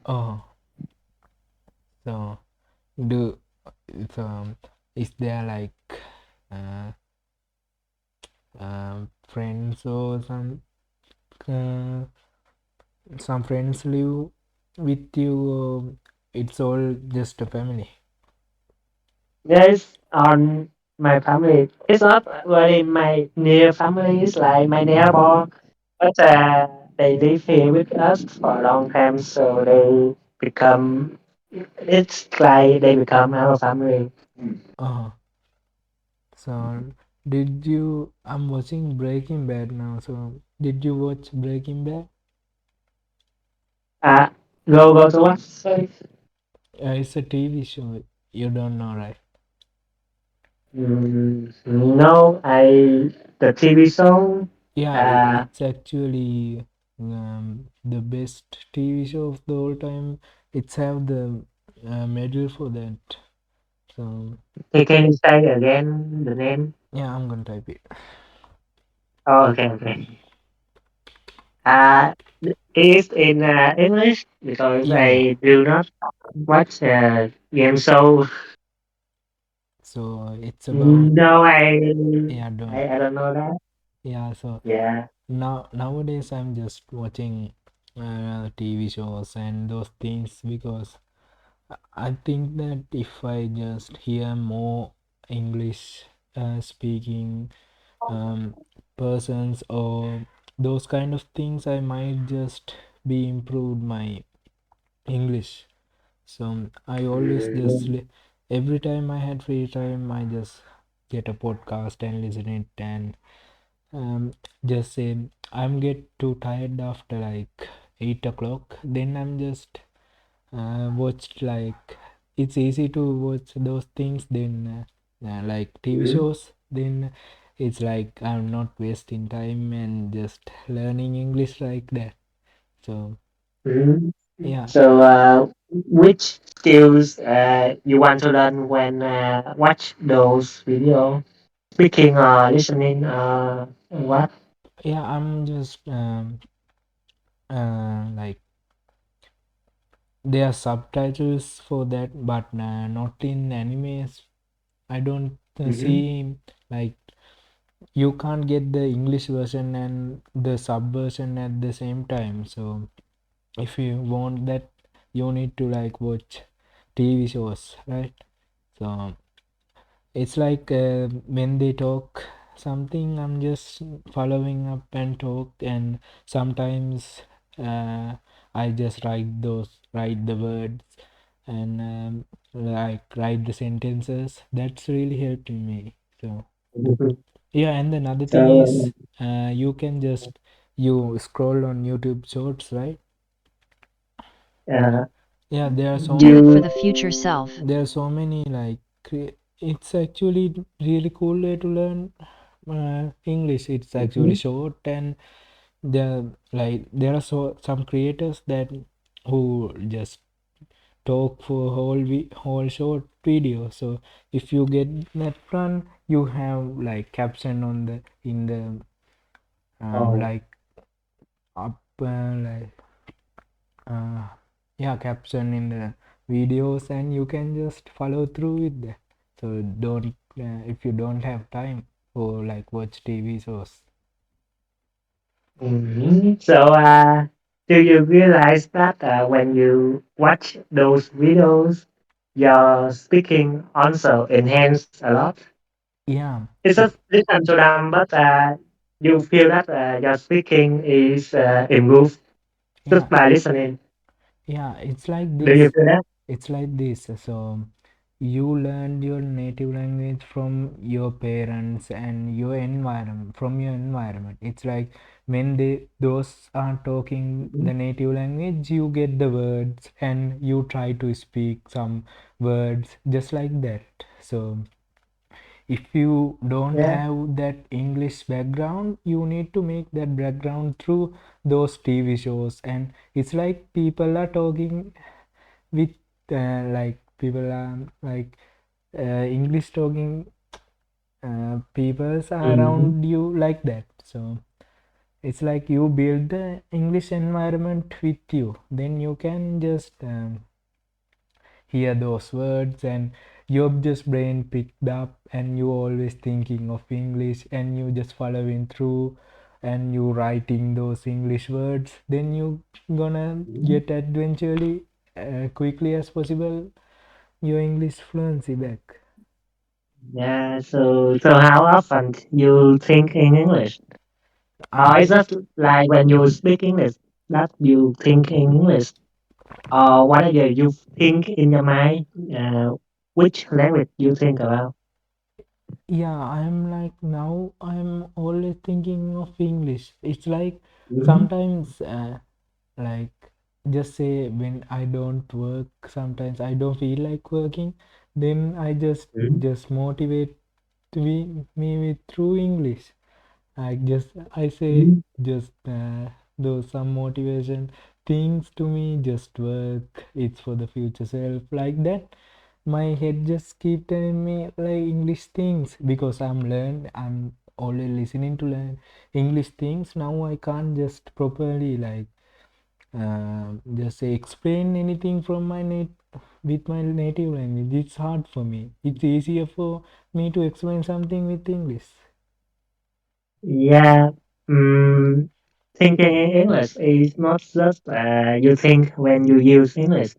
Oh, so do so is there like uh, friends or uh, some friends live with you, or it's all just a family? Yes, on my family. It's not very my near family. It's like my Oh, neighbor, but they live here with us for a long time, so they become. It's like they become our family. oh. So did you? I'm watching Breaking Bad now. So did you watch Breaking Bad? Uh, go to what? Sorry. It's a TV show. You don't know, right? No, the TV show. Yeah, Uh, it's actually the best TV show of the whole time. It's have the medal for that. So can you say again the name? yeah, I'm gonna type it. Oh, okay, okay. Uh, it's in English because Yeah, yeah. I do not watch game show. So it's about No, yeah, don't I don't know that. yeah. So Yeah. nowadays I'm just watching TV shows and those things because I think that if I just hear more English speaking um, persons or those kind of things, I might just be improved my English. So I always just Mm, every time I had free time, I just get a podcast and listen it and just say I'm get too tired after like 8 o'clock. Then I'm just watched like it's easy to watch those things. Then like TV mm, shows. Then it's like I'm not wasting time and just learning English like that. So mm. yeah, So, which skills you want to learn when watch those video? Speaking or listening, what? yeah, I'm just like there are subtitles for that, but not in animes. I don't Mm-hmm. see like you can't get the English version and the sub version at the same time. So if you want that, you need to like watch TV shows, right? So it's like when they talk something, I'm just following up and talk, and sometimes I just write the words and like write the sentences. That's really helping me. So yeah, and another thing So, is you can just you scroll on YouTube Shorts, right? uh, Yeah, Do it for the future self. there are so many like it's actually really cool way to learn English. It's actually you. short and there are some creators that who just talk for whole short video. So if you get that one, you have like caption on the in the Oh. like up like uh, yeah, caption in the videos, and you can just follow through with that. So don't if you don't have time for like watch TV shows. So, do you realize that when you watch those videos, your speaking also enhance a lot? Yeah, It's it just listen to them, but you feel that your speaking is improved yeah just by listening. yeah it's like Do you this. feel that? It's like this. So you learned your native language from your parents and your environment, from your environment. It's like when those are talking Mhm. the native language, you get the words and you try to speak some words just like that. So if you don't Yeah. have that English background, you need to make that background through those TV shows. And it's like people are talking with like people are like English talking peoples are Mhm. around you like that. So It's like you build the English environment with you, then you can just hear those words, and your just brain picked up, and you always thinking of English, and you just following through, and you writing those English words, then you gonna Mhm. get eventually quickly as possible your English fluency back. Yeah. So how often you think in English? Or is I it like when you speak English that you think in English? Or whatever you think in your mind, which language you think about? Yeah, I'm like now I'm always thinking of English. It's like Mhm. sometimes like just say when I don't work, sometimes I don't feel like working, then I Mhm. just motivate me with through English. I say Mhm. just those some motivation things to me, just work, it's for the future self, like that. My head just keep telling me like English things because I'm always listening to learn English things. Now I can't just properly like just say explain anything from my with my native language. It's hard for me. It's easier for me to explain something with English. Yeah. Mm, thinking in English is not just you think when you use English.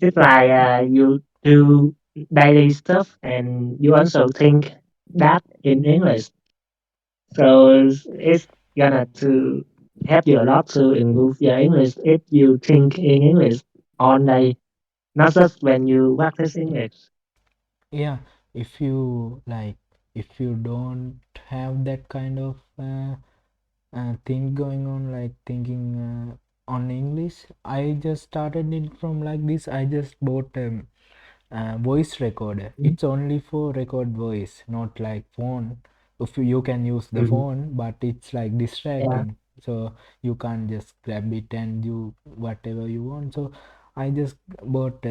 It's like you do daily stuff and you also think that in English. So it's gonna to help you a lot to improve your English if you think in English all day, not just when you practice English. Yeah, if you like, if you don't have that kind of thing going on, like thinking on English, I just started it from like this. I just bought voice recorder. It's only for record voice, not like phone. If you can use the Mm-hmm. phone, but it's like Yeah. distracting, so you can't just grab it and do whatever you want. So I just bought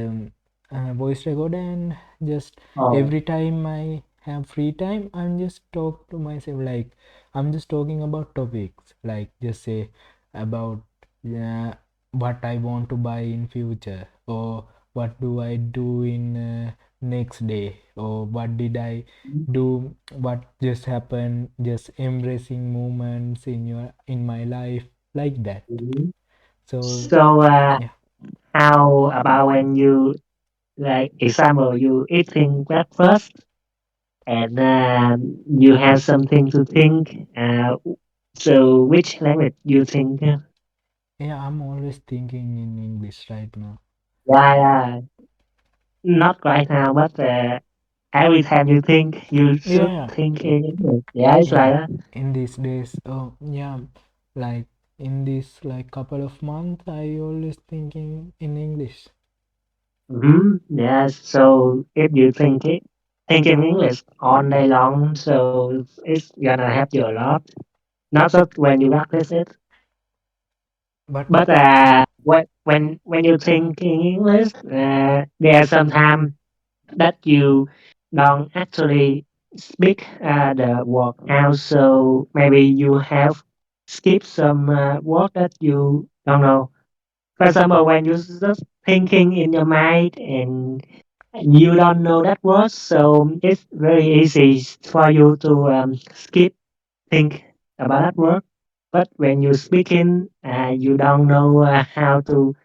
voice recorder, and just Oh. every time I have free time, I'm just talk to myself like I'm just talking about topics, like just say about uh, what I want to buy in future, or what do I do in next day, or what did I do, what just happened, just embracing moments in my life, like that. Mhm. So So, yeah. how about when you, like, example, you eating breakfast and you have something to think? So, which language you think? Yeah, I'm always thinking in English right now. Yeah, yeah, not right now, but every time you think, you should Yeah, think in English. Yeah, it's like yeah, that. in these days, oh yeah, like in this like couple of months, I always thinking in English. Mm-hmm. Yes. So if you think in English all day long, so it's gonna help you a lot. Not just when you practice it, But but when you think in English, there are some time that you don't actually speak the word out. So maybe you have skipped some word that you don't know. For example, when you're just thinking in your mind and you don't know that word, so it's very easy for you to skip think about that word. But when you're speaking, you don't know how to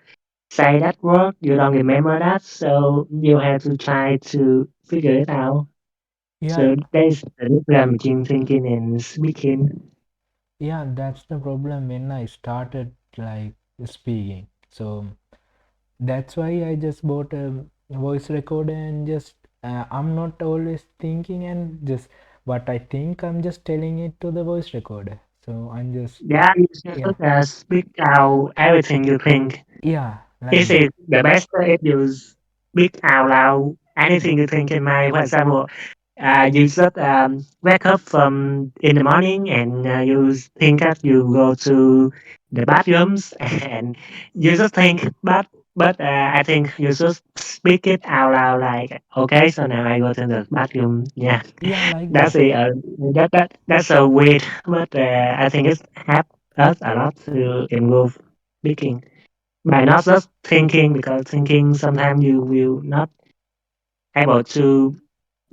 say that word, you don't remember that, so you have to try to figure it out. yeah, So there's the difference between thinking and speaking. yeah, that's the problem when I started like speaking. So that's why I just bought a voice recorder, and just I'm not always thinking, and just what I think, I'm just telling it to the voice recorder. So I'm just, Yeah, you should yeah, speak out everything you think. yeah, like Is that. it the best if you speak out loud anything you think in mind? For example, you just wake up from in the morning and you think that you go to the bathrooms and you just think, but I think you should speak it out loud like, okay, so now I go to the bathroom. Yeah, Yeah, like that's that. it. That's so weird, but I think it's us a lot to improve speaking by not just thinking, because thinking sometimes you will not able to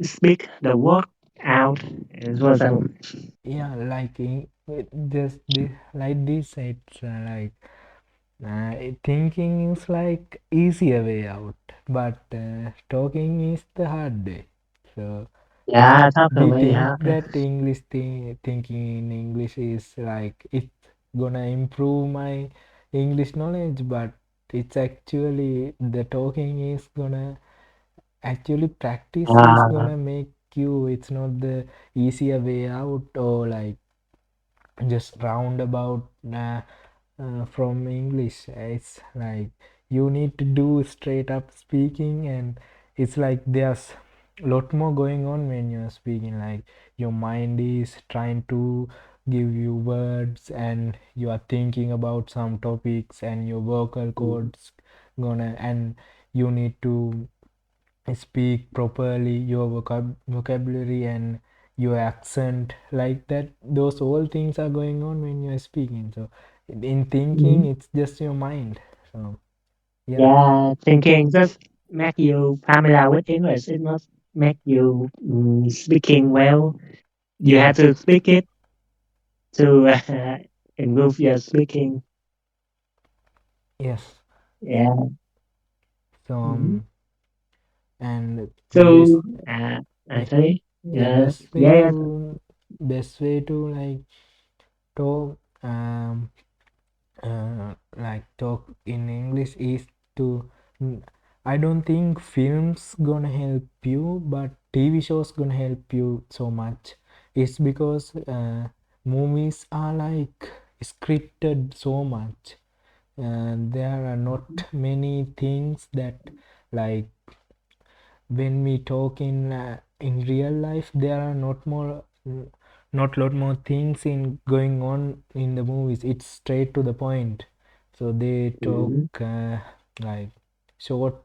speak the word out as well. So Yeah, like just this, like this, it's thinking is like easier way out, but talking is the hard way. So yeah, talk we away think out. that thinking in English is like it's gonna improve my English knowledge, but it's actually the talking is gonna actually practice is Uh, gonna make you. It's not the easier way out or like just roundabout from English. It's like you need to do straight up speaking, and it's like there's a lot more going on when you're speaking. Like your mind is trying to give you words, and you are thinking about some topics, and your vocal cords gonna, and you need to speak properly your vocabulary and your accent like that. Those all things are going on when you're speaking. So in thinking mhm. it's just your mind. So yeah. Yeah, thinking just make you familiar with English. It not make you speaking well. You Yeah. have to speak it to improve your speaking. Yes. Yeah. So Mhm. and the best, So yeah, actually, the yeah, yeah, yeah. best way to like talk like talk in English is to I don't think films gonna help you, but TV shows gonna help you so much. It's because movies are like scripted so much, and there are not many things that like when we talk in real life there are not lot more things in going on in the movies. It's straight to the point, so they talk Mhm, like short,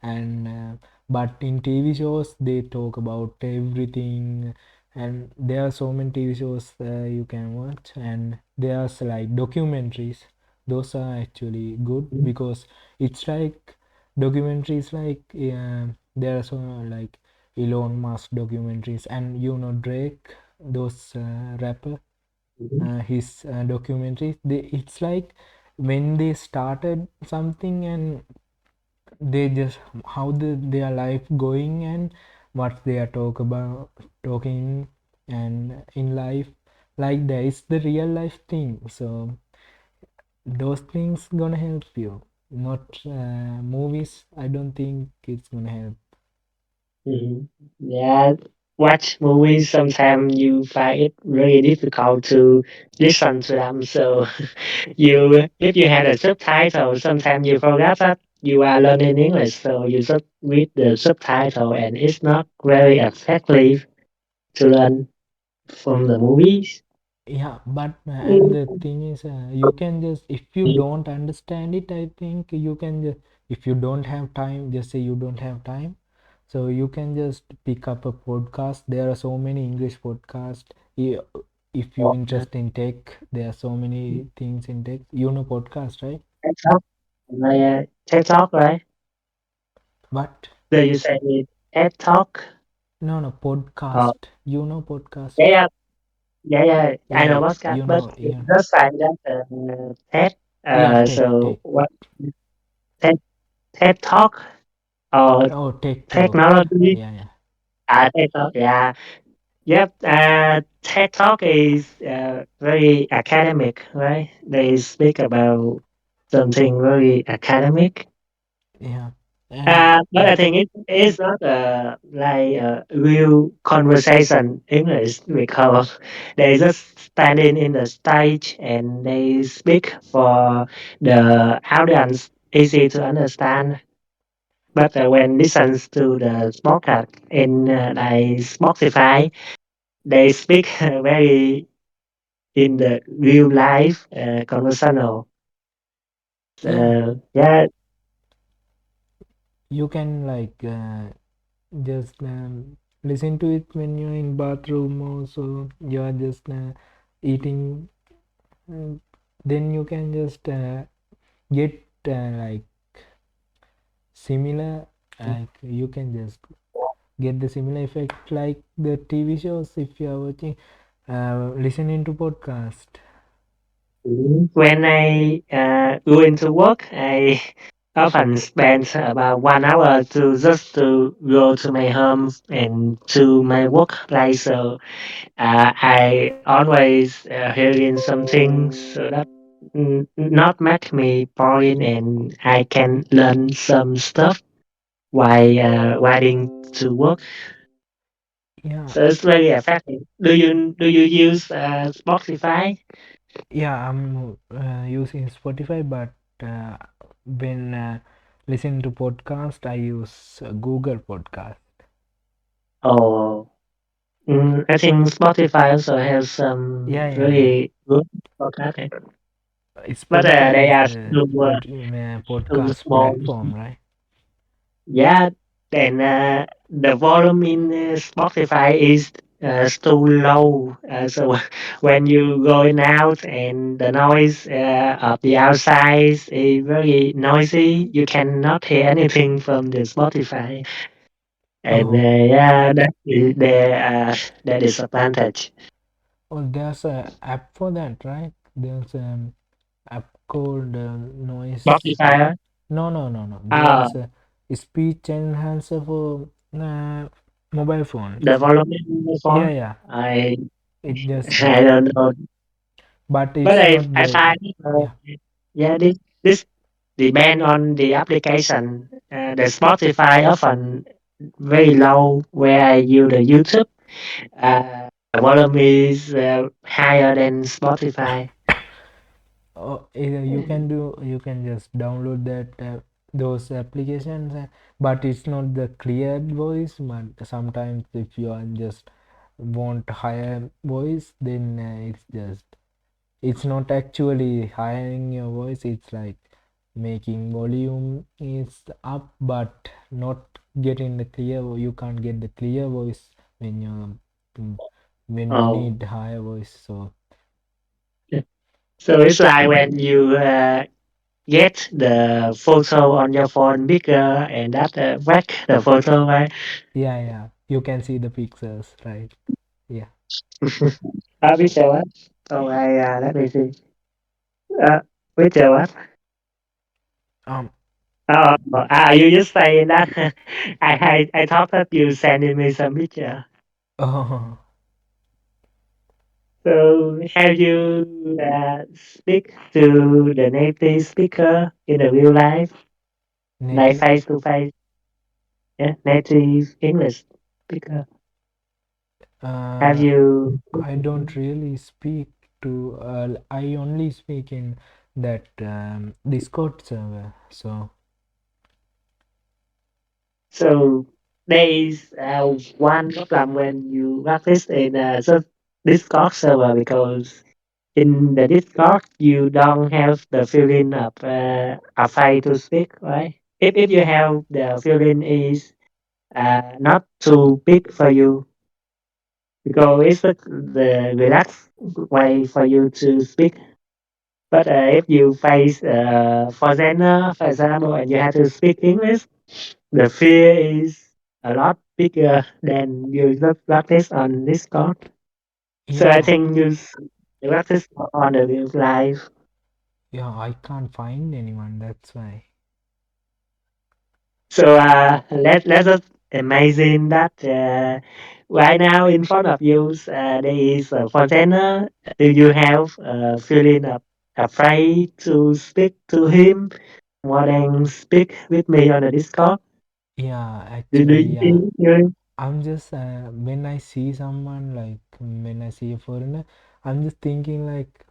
and but in TV shows they talk about everything, and there are so many TV shows you can watch, and there's like documentaries. Those are actually good mhm, because it's like documentaries like there are so like Elon Musk documentaries, and Drake, those rapper, mhm, his documentaries. It's like when they started something, and they just how their life going, and what they are talking, and in life, like that is the real life thing. So those things gonna help you, not movies. I don't think it's gonna help. mhm. Yeah, watch movies sometimes you find it really difficult to listen to them. So you, if you had a subtitle, sometimes you forgot that you are learning English, so you just read the subtitle, and it's not very effective to learn from the movies. Yeah, but and the Mm. thing is, you can just, if you don't understand it, I think you can just, if you don't have time, just say you don't have time, so you can just pick up a podcast. There are so many English podcasts. If you interest in tech, there are so many things in tech. Podcast, right? TikTok, TikTok, right? But Do you say TED Talk? no, Oh, podcast. Podcast. yeah, yeah, yeah. I know Yeah, what's that, but it's you. just like that. TED. Yeah, So tech. what? TED, TED Talk or Oh, tech talk. technology? Yeah, yeah. TED Talk. Yeah. Yep. TED Talk is very academic, right? They speak about something very academic. Yeah, and But I yeah, think it is not like a real conversation English, because they just standing in the stage and they speak for the audience, easy to understand. But when listens to the podcast in like Spotify, they speak very in the real life conversational. yeah, Yeah. you can like just listen to it when you're in bathroom, or so you're just eating Mm, then you can just get like similar, like you can just get the similar effect like the TV shows if you are watching, listening to podcast. When I go into work, I often spend about 1 hour to just to go to my home and to my workplace. So I always hearing something so that not make me boring, and I can learn some stuff while riding to work. Yeah, So it's very effective. Do you use Spotify? yeah, I'm using Spotify, but uh, when listening to podcast, I use Google Podcast. Or I think Spotify also has Yeah, some yeah, yeah. really good podcast, but Spotify they is are the too podcast small. platform, right? Yeah, then the volume in Spotify is too low. So when you going out and the noise of the outside is very noisy, you cannot hear anything from the Spotify. And Oh, yeah, that is the disadvantage. oh, there's a app for that, right? There's an app called Noise. Spotify. No, no, no, no. Uh, There's a speech enhancer for mobile phones. the volume in the Yeah, phone, yeah. I It just I don't know, but but it's not I the find yeah. yeah, this depend on the application. The Spotify often very low where I use the YouTube. The volume is higher than Spotify. Oh, you can just download that those applications, but it's not the clear voice. But sometimes if you are just want higher voice, then it's not actually hiring your voice. It's like making volume is up, but not getting the clear. You can't get the clear voice when mm, when you Oh, need higher voice. So so it's like when you get the photo on your phone bigger and that whack the photo, right? yeah, yeah, you can see the pixels, right? Yeah. Picture what? Oh, let me see. Uh, picture what? Um. Oh, you just saying that. I thought that you sending me some picture. Oh, So have you speak to the native speaker in the real life, like native. face to face, yeah, native English speaker? Have Uh, you? I don't really speak to. I only speak in that Discord server. So So there is one problem when you practice in Discord server, because in the Discord you don't have the feeling of afraid to speak, right? If you have the feeling is not too big for you, because it's the relaxed way for you to speak. But if you face foreigner, for example, and you have to speak English, the fear is a lot bigger than you just practice on Discord. So I yeah, think you practice on the real life. yeah, I can't find anyone. That's why. So let's just imagine that right now in front of you there is a foreigner. Do you have a feeling of afraid to speak to him more than speak with me on the Discord? Yeah, Do actually, you yeah. think you I'm just when I see someone like when I see a foreigner, I'm just thinking like,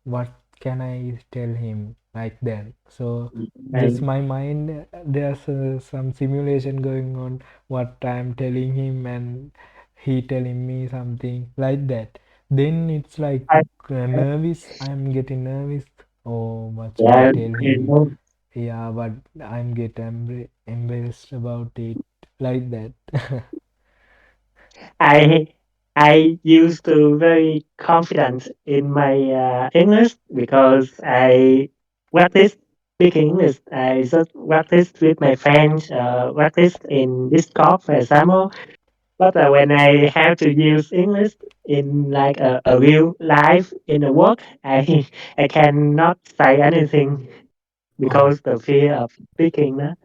what can I tell him like that? So just my mind, there's some simulation going on. What I'm telling him and he telling me something like that. Then it's like I, nervous. I'm getting nervous. Oh, what should I yeah, tell you him? know, Yeah, but I'm get embarrassed about it like that. I I used to very confident in my English because I practice speaking English. I just practice with my friends, practice in Discord, for example. But when I have to use English in like a real life in the work, I I cannot say anything Oh, because the fear of speaking. Đó.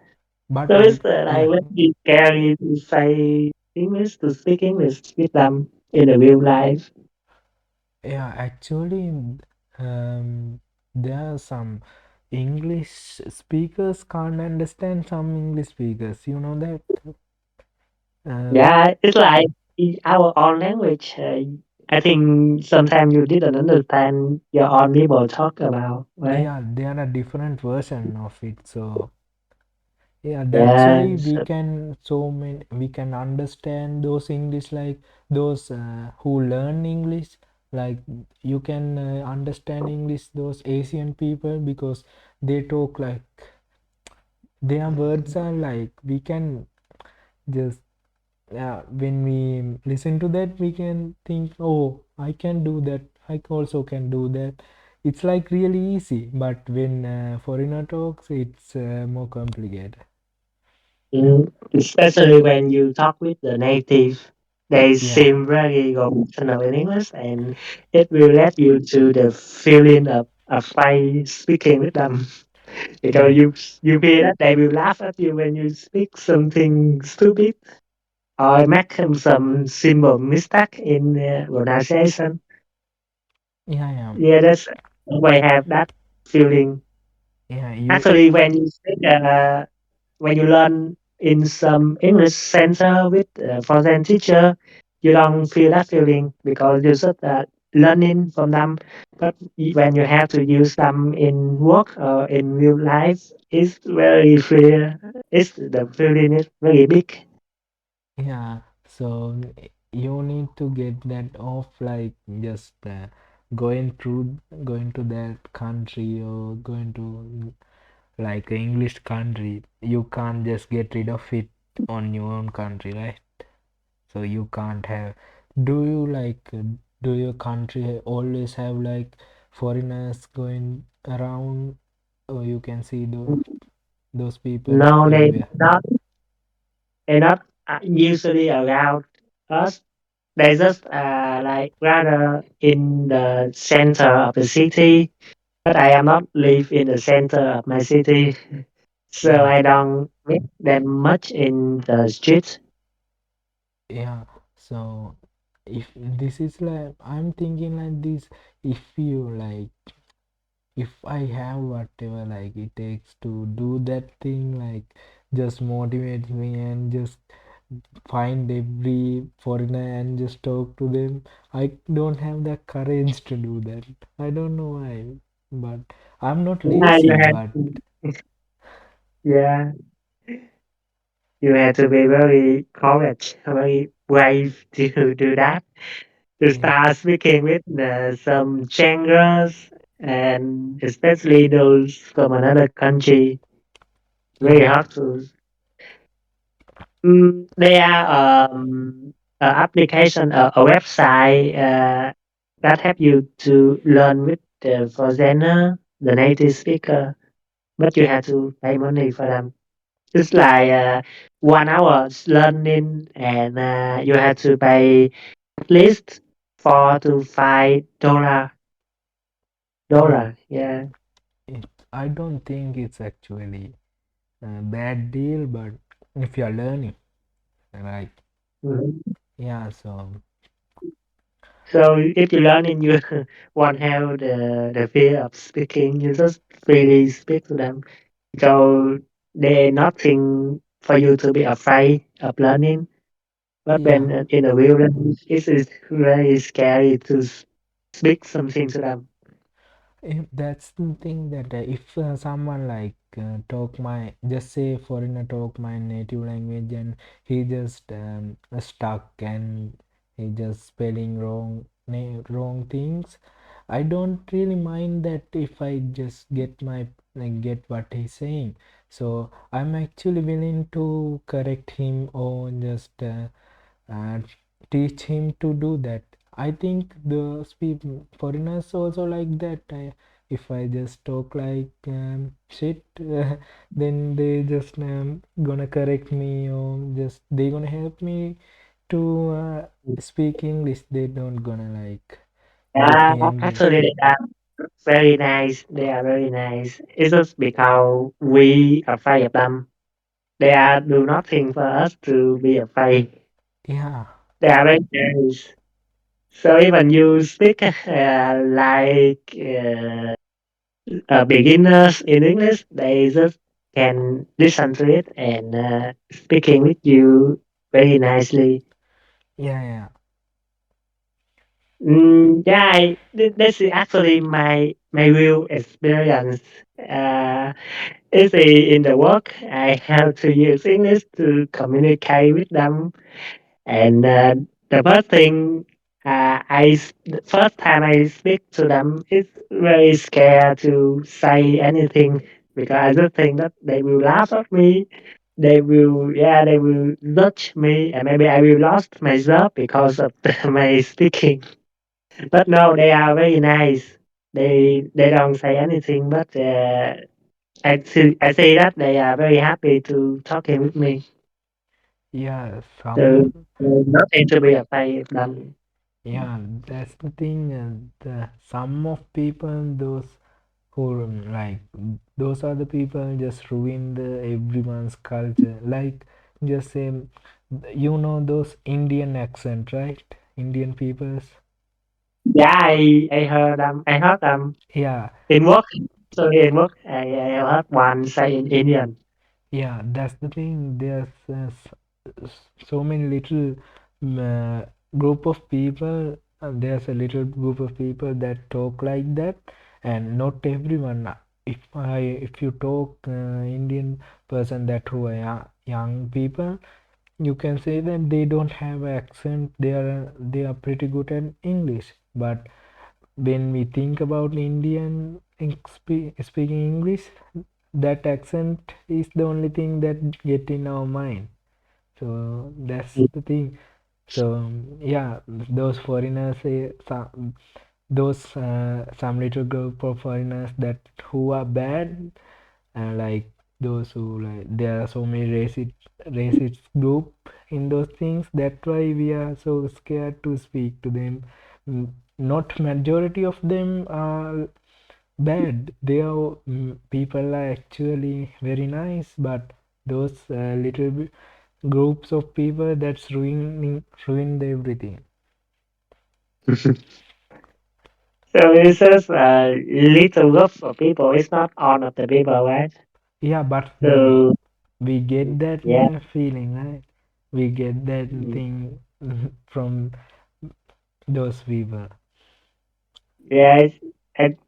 but So I it's like yeah very scary to say English, to speak English with them in a real life. yeah actually there are some English speakers can't understand some English speakers. You know that. Um, Yeah, it's like in our own language. I think sometimes you didn't understand your own people talk about, right? yeah, there are different version of it. So yeah, that's why Yes. we can understand those English, like those who learn English. Like you can understand English those Asian people because they talk like their words are like we can just when we listen to that we can think, oh, I can do that, I also can do that. It's like really easy, but when foreigner talks it's more complicated. Especially when you talk with the native, they Yeah, seem very professional in English, and it will let you to the feeling of fine speaking with them because yeah, you feel that they will laugh at you when you speak something stupid or make some simple mistake in pronunciation. yeah, yeah, Yeah, that's why I have that feeling. yeah, you Actually, when you speak, when you learn in some English center with a foreign teacher, you don't feel that feeling because you're just learning from them. But when you have to use them in work or in real life, it's very clear. It's the feeling is very big. yeah, so you need to get that off, like just going to that country or going to like an English country, you can't just get rid of it on your own country, right? So you can't have. Do you like? Do your country always have like foreigners going around, or you can see those people No, everywhere? they're not usually around us. They just like rather in the center of the city, but I am not live in the center of my city, so Yeah, I don't meet them much in the streets. yeah. So if this is like, I'm thinking like this, if you like, if I have whatever like it takes to do that thing, like just motivates me and just find every foreigner and just talk to them. I don't have the courage to do that. I don't know why, but I'm not Yeah, lazy, but yeah, you have to be very courage, very brave to do that. To yeah, start speaking with some strangers and especially those from another country, very yeah, hard to. There are a application, a website that help you to learn with the foreigner, the native speaker, but you have to pay money for them. It's like 1 hour learning, and you have to pay at least $4 to $5. oh, Yeah. I don't think it's actually a bad deal, but if you're learning, right? Mhm. Yeah, so So if you learn and you won't have the fear of speaking, you just freely speak to them. So there's nothing for you to be afraid of learning. But yeah. when in a real language, it is very scary to speak something to them. If that's the thing that if someone like talk my just say foreigner talk my native language and he just stuck and he just spelling wrong things, I don't really mind that if I just get my like get what he's saying. So I'm actually willing to correct him or just teach him to do that. I think the people, foreigners also like that. If I just talk like shit, then they just gonna correct me, or just they gonna help me to speak English. They don't gonna like get Yeah, me angry. actually, they are very nice. They are very nice. It's just because we are afraid of them. They are do nothing for us to be afraid. Yeah, They are very nice. So even you speak like beginners in English, they just can listen to it and speaking with you very nicely. yeah, yeah, Yeah, this is actually my real experience. Uh, is in the work, I have to use English to communicate with them. And the first thing, the first time I speak to them, it's very scared to say anything because I just think that they will laugh at me. They will judge me, and maybe I will lost my job because of my speaking. But no, they are very nice. They don't say anything, but I see that they are very happy to talking with me. yeah. So nothing to be afraid of them. Yeah, that's the thing. The some of people, those who like, those are the people just ruin the everyone's culture. Like, just say, those Indian accent, right? Indian peoples. Yeah, I heard them. I heard them Yeah, in work. Sorry, in work, I heard one say in Indian. yeah, that's the thing. There's so many little group of people. There's a little group of people that talk like that, and not everyone. If you talk Indian person that who are young people, you can say that they don't have accent. They are pretty good at English, but when we think about Indian speaking English, that accent is the only thing that get in our mind. So that's the thing. So yeah, those foreigners, some little group of foreigners that who are bad, and like those who like there are so many racist group in those things. That's why we are so scared to speak to them. Not majority of them are bad. They are people are actually very nice, but those groups of people that's ruined everything. So it's just a little group of people. It's not all of the people, right? Yeah, but So we get that yeah, feeling, right? We get that thing from those people. yeah. It,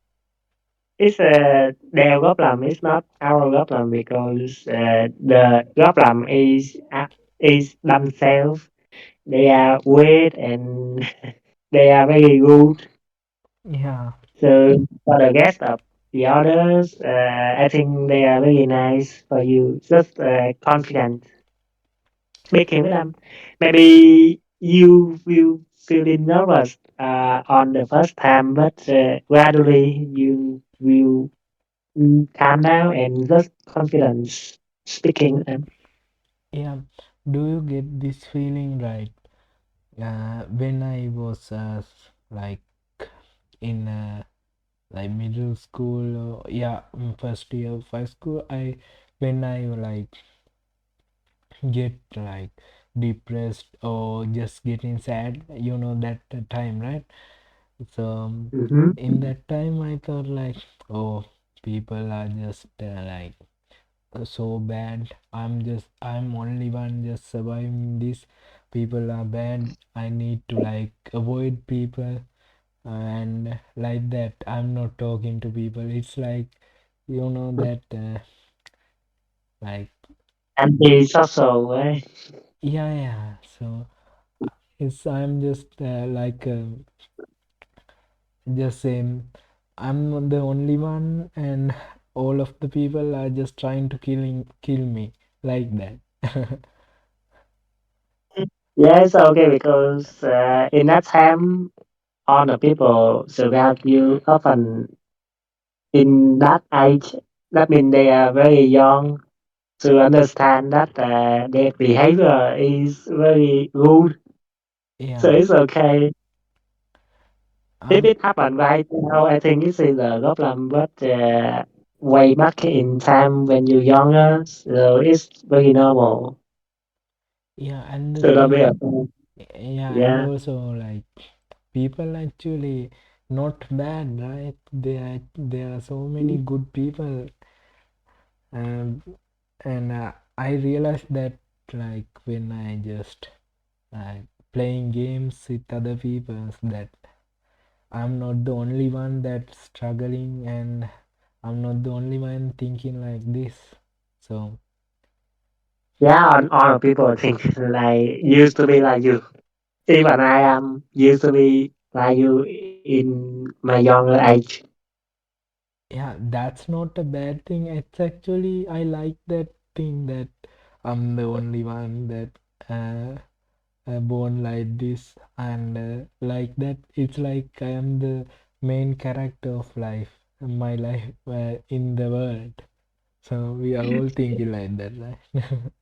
it's their problem. It's not our problem because the problem is themselves. They are weird and they are very rude. Yeah, So for the rest of the others, I think they are very nice for you. Just confident speaking with them. Maybe you will feeling nervous on the first time, but gradually you will calm down and just confidence speaking with them. yeah. Do you get this feeling, right? When I was like in like middle school, yeah, first year of high school, when I like get like depressed or just getting sad, that time, right? So Mm-hmm. in that time I thought like, oh, people are just like so bad. I'm only one just surviving this. People are bad. I need to like avoid people, and like that I'm not talking to people. It's like, that like, Anti-social, right? yeah, yeah. So it's I'm just like just saying I'm the only one, and all of the people are just trying to kill me like that. Yeah, it's okay because in that time, all the people surround you often in that age. That means they are very young to understand that their behavior is very rude. So Yeah. it's okay. If um it happened right now, I think this is a problem, but way back in time when you're younger, so it's very normal. yeah, and the So don't be thing, afraid. yeah, and Yeah. also like people actually not bad, right? There are so many good people. um, and I realized that like when I just playing games with other people, that I'm not the only one that's struggling, and I'm not the only one thinking like this. So Yeah, and all people think like used to be like you. Even I am used to be like you in my younger age. yeah, that's not a bad thing. It's actually I like that thing that I'm the only one that born like this, and like that. It's like I am the main character of life, my life in the world. So we are all thinking like that, right?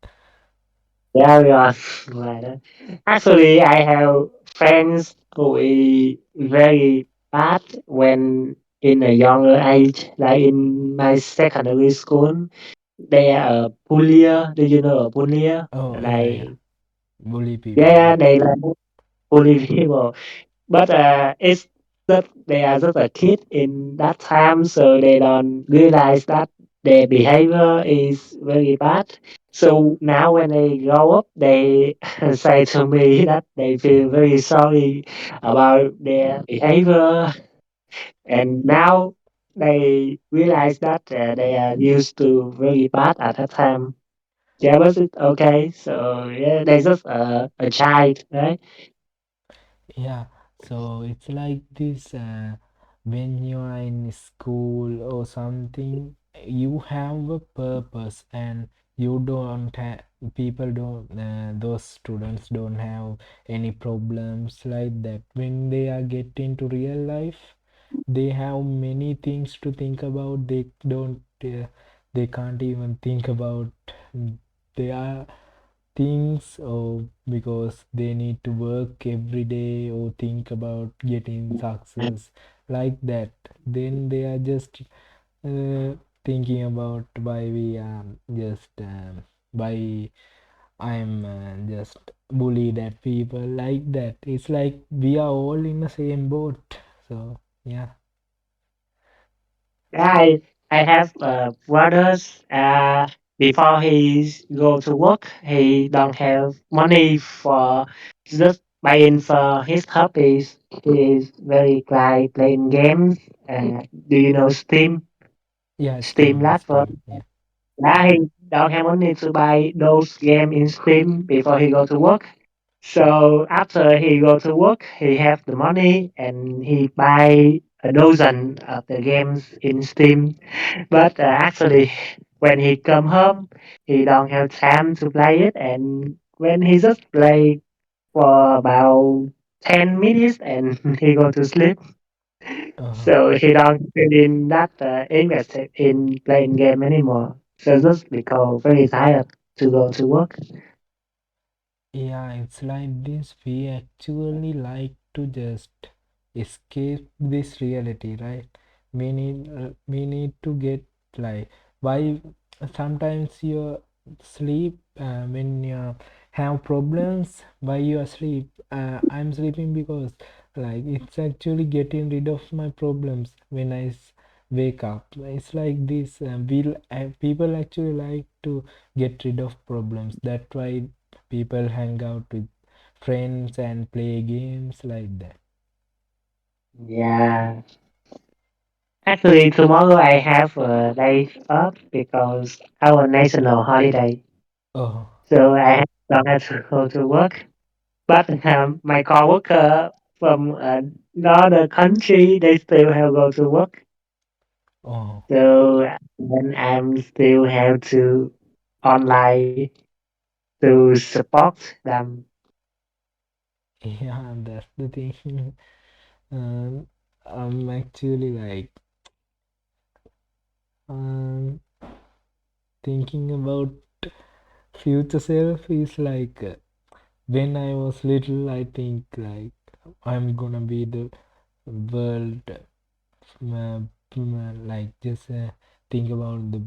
Yeah, we are like that. Actually, I have friends who is very bad when in a younger age, like in my secondary school. They are a bullier. Do you know a bullier? Oh yeah, yeah. Like, Bully people, yeah, right? they like bully people. But it's that they are just a kid in that time, so they don't realize that their behavior is very bad. So now when they grow up, they say to me that they feel very sorry about their behavior, and now they realize that they are used to very bad at that time. Yeah, but it's okay. So yeah, they just a child, right? Yeah, so it's like this when you are in school or something, you have a purpose, and you don't have, people don't, those students don't have any problems like that. When they are get into real life, they have many things to think about. They don't, they can't even think about, they are things, or because they need to work every day or think about getting success like that, then they are just uh, thinking about why we are just why I'm just bullied at people like that. It's like we are all in the same boat. So yeah. Yeah, I have brothers. Before he go to work, he don't have money for just buying for his hobbies. He is very glad playing games. Do you know Steam? Yeah, Steam platform. steam, yeah. Yeah, he don't have money to buy those games in Steam before he go to work. So after he go to work, he have the money and he buy a dozen of the games in Steam. But actually, when he come home, he don't have time to play it, and when he just play for about 10 minutes, and he go to sleep. uh So he don't feel in that invested in playing game anymore. So just become very tired to go to work. Yeah, it's like this. We actually like to just escape this reality, right? We need to get like why sometimes you sleep when you have problems. Why you are sleep? I'm sleeping because like it's actually getting rid of my problems when wake up. It's like this. People actually like to get rid of problems. That's why people hang out with friends and play games like that. Yeah. Actually, tomorrow I have a day off because our national holiday. Oh, So I don't have to go to work. But my coworker from another country, they still have go to work. oh, So then I'm still have to online to support them. Yeah, that's the thing. um, I'm actually like um, thinking about future self is like when I was little, I think like I'm gonna be the world, like just think about the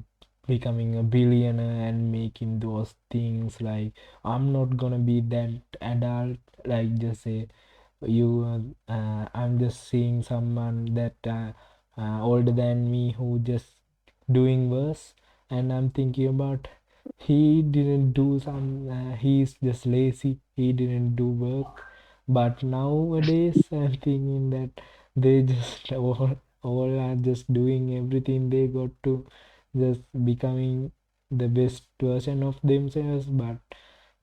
becoming a billionaire and making those things. Like I'm not gonna be that adult. Like just say you I'm just seeing someone that older than me who just doing worse, and I'm thinking about he didn't do some he's just lazy, he didn't do work. But nowadays I'm thinking that they just all are just doing everything they got to, just becoming the best version of themselves. But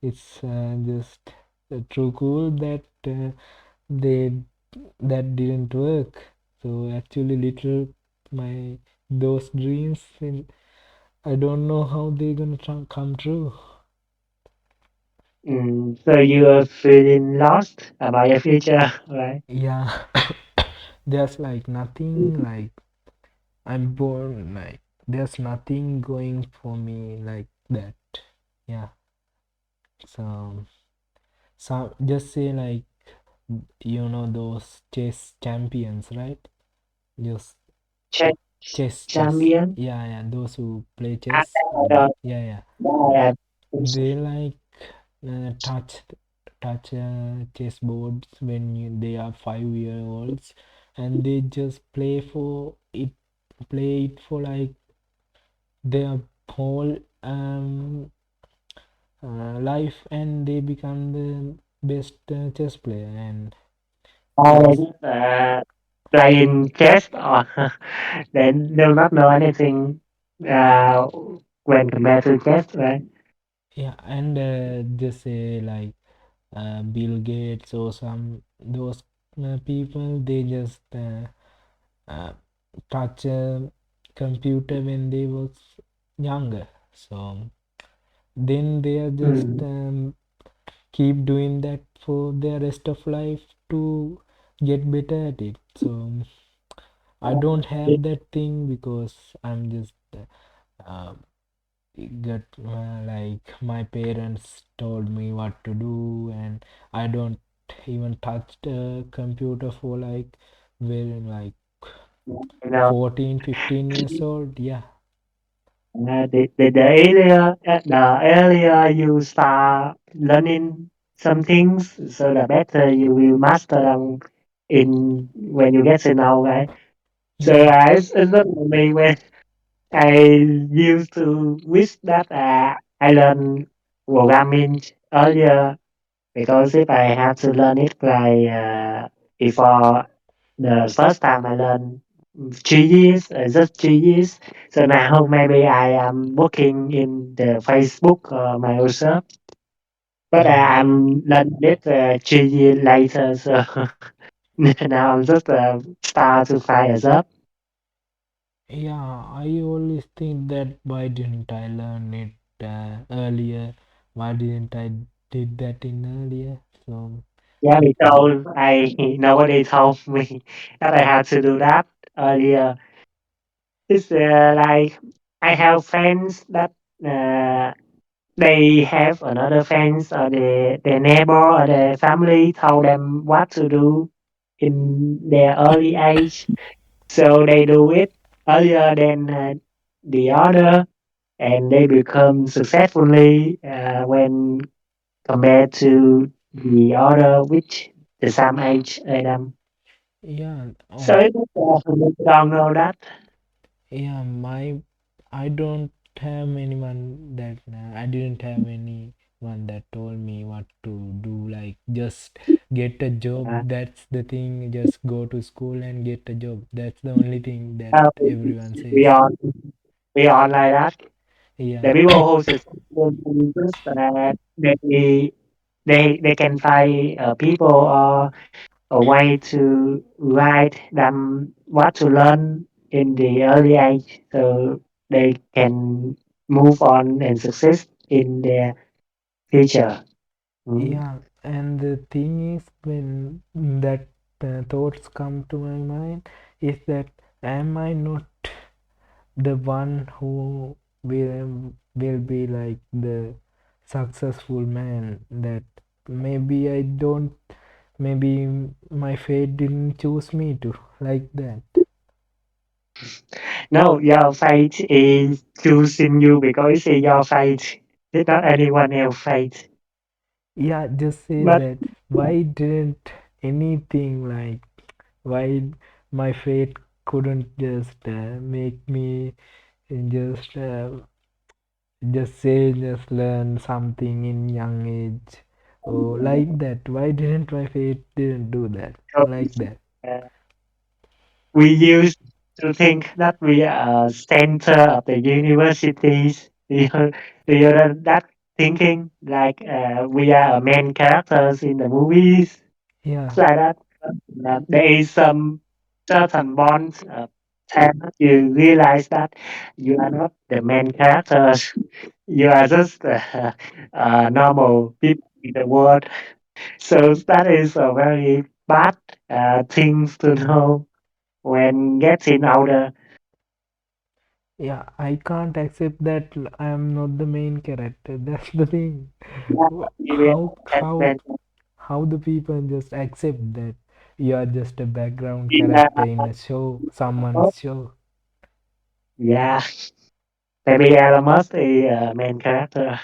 it's just true cool that they that didn't work. So actually little my those dreams, and I don't know how they're gonna come true. So you are feeling lost about your future, right? Yeah. There's like nothing, like I'm born like there's nothing going for me like that. Yeah. So just say like those chess champions, right? Just Chess chess. champion. Yeah, those who play I chess. don't Yeah. know. They like touch chessboards when they are 5 year olds, and they just play it for like their whole life, and they become the best chess player. And Always yes, playing chess or they do not know anything uh, when compared to chess, right? yeah, and just say like Bill Gates or some those people, they just uh, touch a computer when they was younger. So then they are just Mm. keep doing that for their rest of life to get better at it. So I don't have that thing because I'm just uh, got like my parents told me what to do, and I don't even touch the computer for like very like You know, 14, 15 years old. Yeah. the earlier you start learning some things, so the better you will master them in when you get to know, right? So Yeah. it's not me when I used to wish that I learned programming earlier because if I have to learn it like before the first time I learned 3 years, just 3 years. So now maybe I am working in the Facebook or Microsoft, but Yeah. I'm learning it 3 years later. So now I'm just start to find a job. Yeah, I always think that why didn't I learn it earlier? Why didn't I did that in earlier? So Yeah, because I nobody told me that I had to do that earlier. It's like I have friends that uh, they have another friends or their neighbor or their family told them what to do in their early age. So they do it earlier than the other and they become successfully when compared to the other which the same age as them. yeah, So oh it is, don't know that. yeah, I don't have anyone that I didn't have anyone that told me what to do. Like just get a Uh, job. That's the thing. Just go to school and get a job. That's the only thing that uh, everyone we says. are we are like that. The Yeah. people who successful just they can find people or a way to guide them what to learn in the early age so they can move on and success in their future. Mm. Yeah, and the thing is, when that thoughts come to my mind, is that am I not the one who will be like the successful man? That maybe I don't, maybe my fate didn't choose me to like that. No, your fate is choosing you because it's your fate. It's not anyone else's fate. Yeah, just say But that why didn't anything like why my fate couldn't just make me just say just learn something in young age or like that. Why didn't my fate didn't do that like that? uh, we used to think that we are center of the universities. Do you know that thinking? Like we are main characters in the movies. Yeah, It's like that. There is some certain bonds. Time you realize that you are not the main characters. You are just normal people in the world. So that is a very bad things to know when getting older. yeah, I can't accept that I am not the main character. That's the thing. Yeah, we will How understand. how the people just accept that you are just a background Yeah, character in a show, someone's show. yeah. Maybe Elon Musk is main character.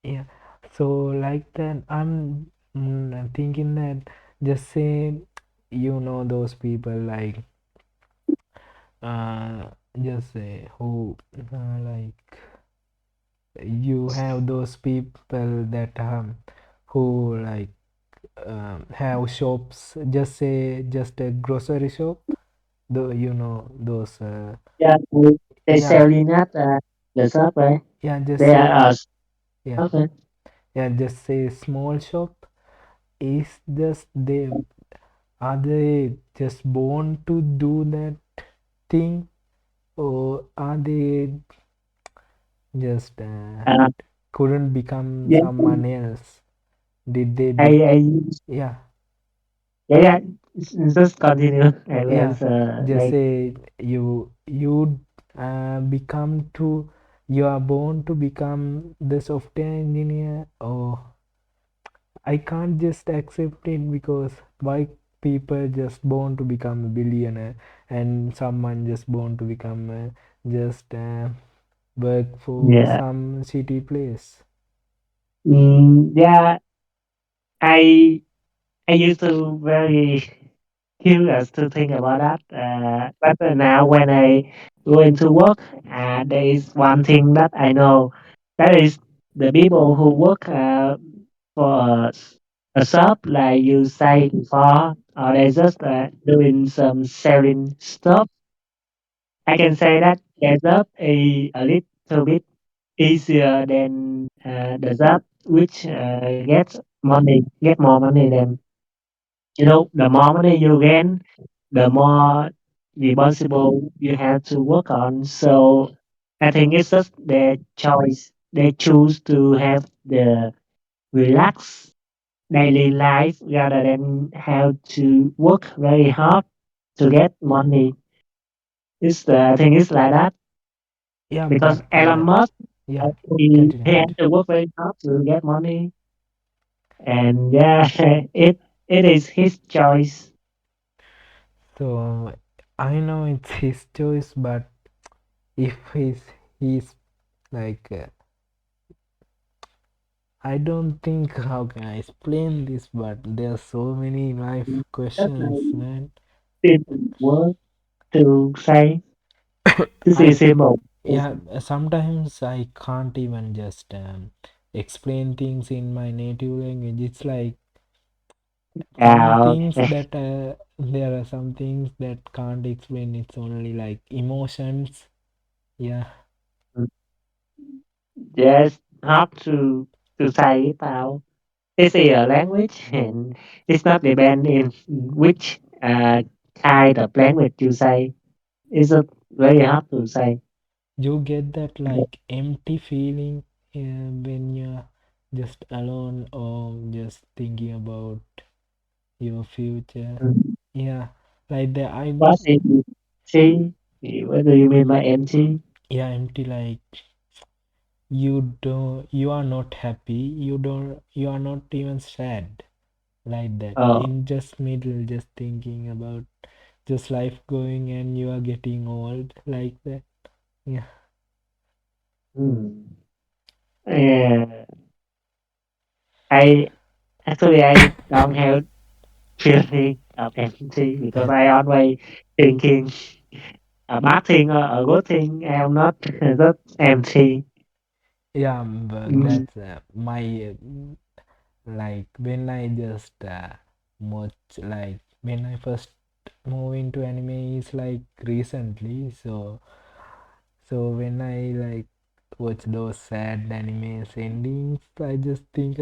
Yeah, so like that, I'm thinking that just say, those people like, uh, just say who, like, you have those people that who like have shops. Just say just a grocery shop. Though those. Yeah, they Yeah, selling at the shop, right? yeah. Just They are say yeah, okay. yeah. Just say small shop. Is just they Are they just born to do that thing, or are they just Uh, couldn't become yeah, someone else? Did they I, be? I, Yeah, yeah, yeah. Just continue. I will yeah. answer Just later. say you become to you are born to become the software engineer, or I can't just accept it because why people just born to become a billionaire and someone just born to become just work for Yeah. some city place. Yeah. I I used to very curious to think about that. But now when I go into work, there is one thing that I know. That is the people who work for a shop, like you say before, or they just doing some selling stuff. I can say that their job is a little bit easier than the job which get more money than the more money you gain, the more responsible you have to work on. So I think it's just their choice. They choose to have the relaxed daily life rather than have to work very hard to get money. I think it's like that Yeah, because but Elon Musk, yeah, he continue, had continue. to work very hard to get money, and yeah, it is his choice. So I know it's his choice, but if he's like I don't think how can I explain this, but there are so many life That's questions, a man. simple word to say. This is I simple. Yeah, sometimes I can't even just explain things in my native language. It's like some things Okay. that there are some things that can't explain. It's only like emotions. Yeah, Yes, hard to say it out. This is a language, and it's not depend in which kind of language you say. It's very hard to say. you get that like empty feeling when you're just alone or just thinking about your future. Mm. Yeah, like that. I What is empty? What do you mean by empty? yeah, empty like you are not happy. You are not even sad like that. Oh, In just middle, just thinking about just life going and you are getting old like that. Yeah. hmm. Yeah. I I don't have feeling of empty because I always thinking a bad thing or a good thing. I'm not that empty. Yeah, but Mm. that's my like when I just watch like when I first move into anime is like recently. So when I like watch those sad animes endings, I just think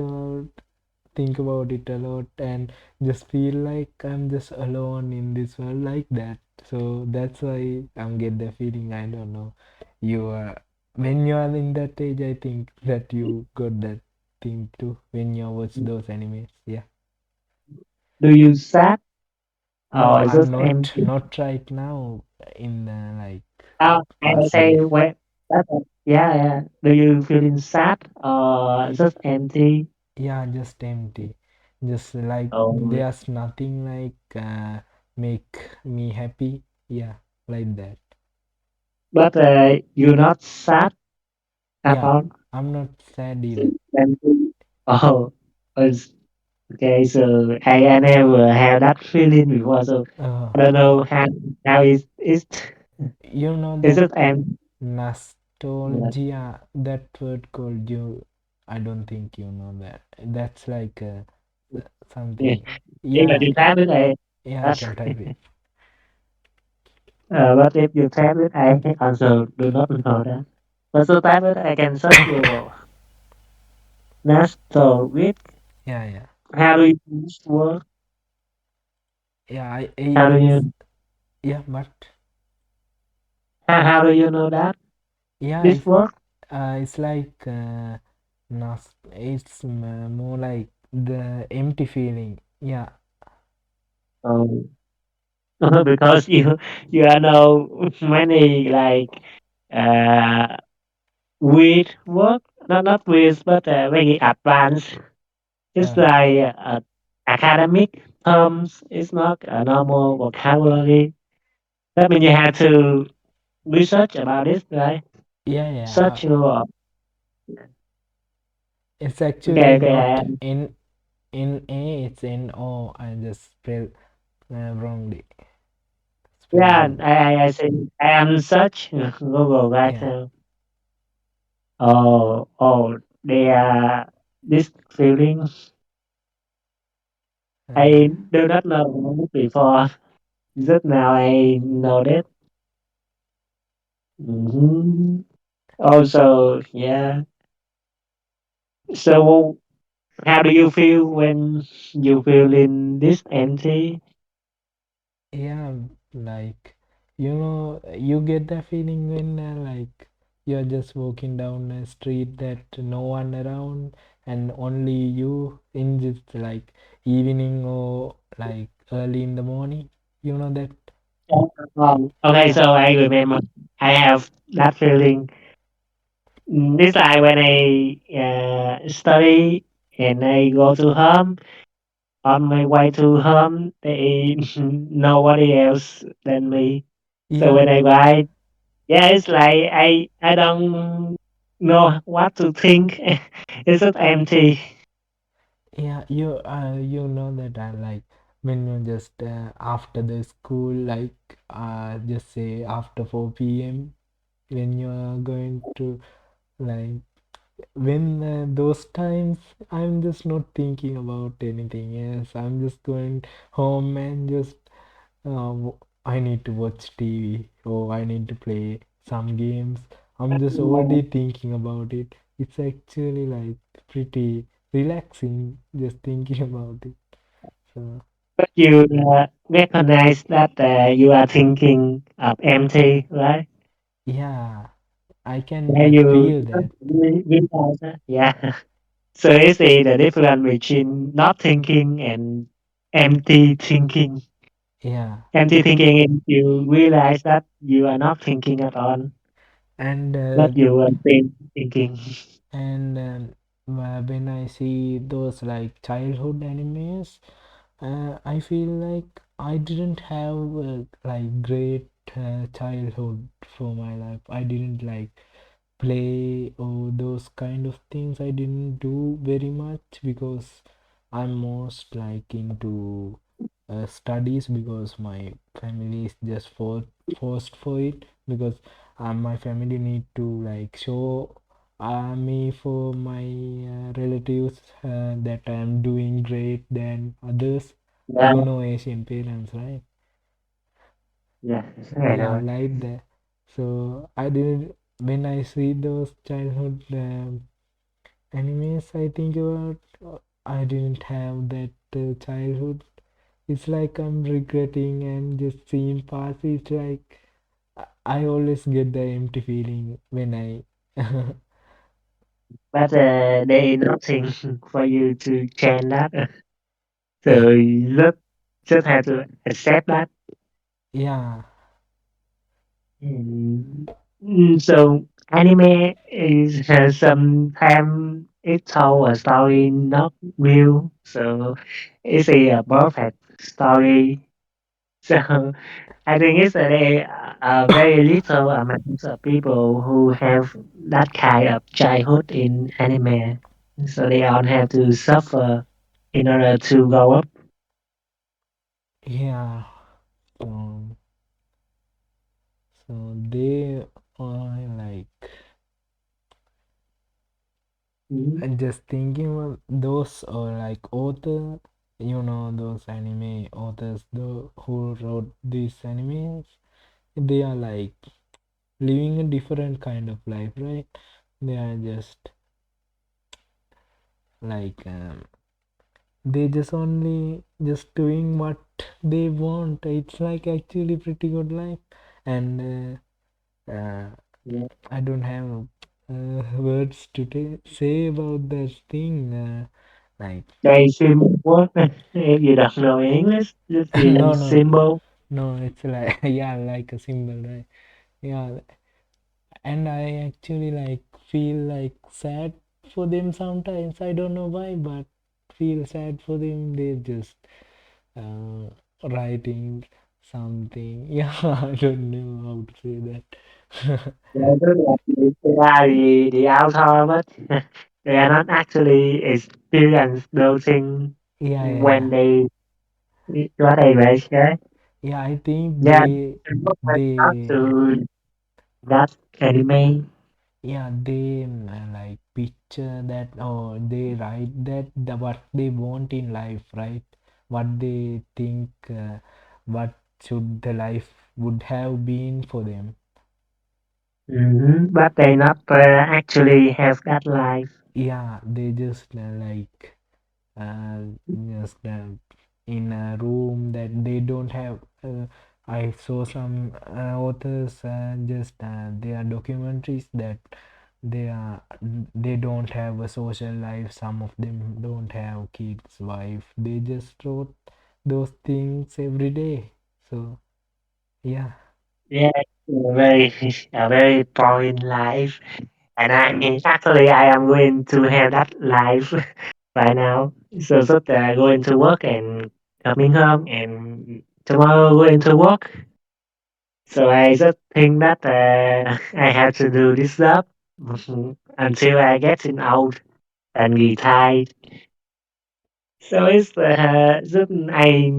about it a lot and just feel like I'm just alone in this world like that. So that's why I'm get the feeling. I don't know. You are when you are in that age, I think that you got that thing too when you watch those animes. Yeah. Do you sad No, or is I'm it not empty? not right now in the like I past say days. when yeah, yeah. Do you feeling sad or just empty? Yeah, just empty. Just like Oh, there's nothing like make me happy. Yeah, like that. but you're not sad at Yeah, all. I'm not sad either. Just empty. Oh, it's okay. So I never had that feeling before. So Uh, I don't know how you know is that it empty? Yeah. nostalgia, that word called you, I don't think you know that. That's like Yeah. something. If Yeah, you tap it, yeah, I that's can type it. but if you tap it, I also do not know that. But so tap it, I can search your nostalgic. Yeah, yeah, How do you use word? yeah. How do It's you yeah, but how do you know that yeah, this if word? it's like it's more like the empty feeling. Yeah, Um, because you know many like uh weird word, not weird, but very advanced. It's uh, like academic terms. It's not a normal vocabulary. That means you have to research about it, right? yeah, yeah. Search your It's actually okay, okay. not in A, it's in O. I just spelled wrongly. Spelled Yeah, wrong. I see. I am search Google right Yeah. now. Oh, they are this feeling. Uh, I do not know before. Just now I know that. Hmm. Also, yeah. So, how do you feel when you feel in this empty? yeah, like you get the feeling when like you're just walking down a street that no one around and only you in just like evening or like early in the morning. You know that? Okay, so I remember I have that feeling. This time when I study and I go to home, on my way to home, they nobody else than me. So Yeah, when I ride, yeah, it's like I don't know what to think. It's just empty. yeah, you know that I like when you just after the school like just say after 4 p.m. when you are going to like when those times I'm just not thinking about anything else. I'm just going home and just I need to watch TV or I need to play some games. I'm just already thinking about it. It's actually like pretty relaxing just thinking about it. So But you recognize that you are thinking of empty, right? yeah, I can Yeah, like you feel that. realize that. Yeah. So you see the difference between not thinking and empty thinking. Yeah, Empty thinking is you realize that you are not thinking at all, and that you are still thinking. when I see those like childhood animes, I feel like I didn't have like great childhood for my life. I didn't like play or those kind of things. I didn't do very much because I'm most like into studies because my family is just forced for it because my family need to like show me for my relatives that I'm doing great than others. Yeah, You know Asian parents, right? yeah, I Yeah, know. like that. So I didn't when I see those childhood animes, I think about I didn't have that childhood. It's like I'm regretting and just seeing past. It's like I always get the empty feeling when I. But there is nothing for you to change that. So Yeah, you just have to accept that. yeah, Mm. So anime is sometimes it told a story not real. So it's a perfect story. So I think it's a very little amount of people who have that kind of childhood in anime. So they all have to suffer in order to grow up. yeah. Um, so they are like Mhm. and just thinking about those like author, those anime authors, who wrote these animes, they are like living a different kind of life, right? They are just like they just only just doing what they want. It's like actually pretty good life, and Yeah. I don't have words to say about that thing. Like They symbol work. If you don't know English, just no, use no, symbol. no. It's like yeah, like a symbol, right? Yeah, and I actually like feel like sad for them sometimes. I don't know why, but feel sad for them. They just uh, writing something. Yeah, I don't know how to say that. Yeah, tức là they are the author, but they are not actually experience those things Yeah, yeah, when yeah. they what I write. Yeah, Yeah, I think yeah. they Not they to that anime. yeah they like picture that or they write that what they want in life, right? What they think what should the life would have been for them. But they not actually have that life. Yeah, they just like uh, just in a room that they don't have. I saw some authors just they are documentaries that they are they don't have a social life. Some of them don't have kids, wife. They just wrote those things every day. So yeah, Yeah, a very boring life. And I mean, actually, I am going to have that life right now. So just going to work and coming home and tomorrow going to work. So I just think that I have to do this job until I get in old and retired. So it's just I